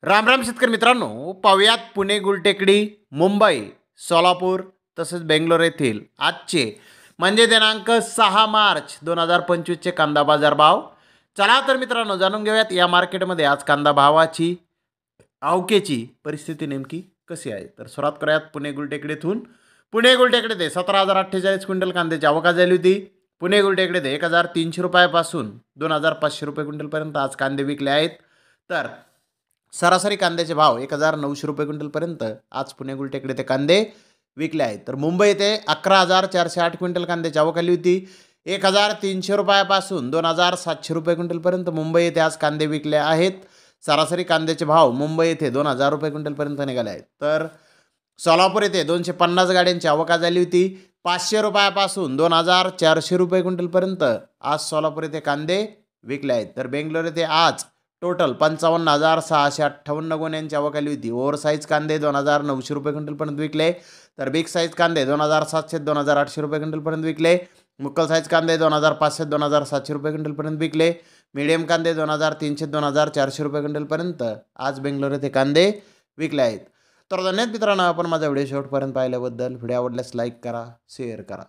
राम राम शेतकरी मित्रांनो, पाहुयात पुणे गुलटेकडी, मुंबई, सोलापूर तसेच बेंगलोर येथील आजचे म्हणजे दिनांक 6 मार्च 2025चे कांदा बाजार भाव. चला तर मित्रांनो जाणून घेऊयात या मार्केटमध्ये आज कांदा भावाची आवकेची परिस्थिती नेमकी कशी आहे. तर सुरुवात करूयात पुणे गुलटेकडीतून. पुणे गुलटेकडे 17,048 क्विंटल कांद्याची आवक झाली होती. पुणे गुलटेकडे 1,300 रुपयापासून 2,500 रुपये क्विंटलपर्यंत आज कांदे विकले आहेत. तर सरासरी कांद्याचे भाव 1,900 रुपये क्विंटलपर्यंत आज पुणे गुलटेकडे ते कांदे विकले आहेत. तर मुंबई येथे 11,408 क्विंटल कांद्याची आवक आली होती. 1,300 रुपयापासून 2,700 रुपये क्विंटलपर्यंत मुंबई येथे आज कांदे विकले आहेत. सरासरी कांद्याचे भाव मुंबई येथे 2,000 रुपये क्विंटलपर्यंत निघाले आहेत. तर सोलापूर येथे 250 गाड्यांची आवक झाली होती. 500 रुपयापासून 2,400 रुपये क्विंटलपर्यंत आज सोलापूर येथे कांदे विकले आहेत. तर बेंगलोर येथे आज टोटल 55,658 गोण्यांची आवक आली होती. ओव्हरसाईज कांदे 2,900 रुपये क्विंटलपर्यंत विकले. तर बिग साईज कांदे 2,700 2,800 रुपये क्विंटलपर्यंत विकले. मुक्कल साईज कांदे 2,500 2,700 रुपये क्विंटलपर्यंत विकले. मीडियम कांदे 2,300 2,400 रुपये क्विंटलपर्यंत आज बेंगलोर येथे कांदे विकले आहेत. तर धन्यवाद मित्रांनो, आपण माझा व्हिडिओ शेवटपर्यंत पाहिल्याबद्दल. व्हिडिओ आवडल्यास लाईक करा, शेअर करा.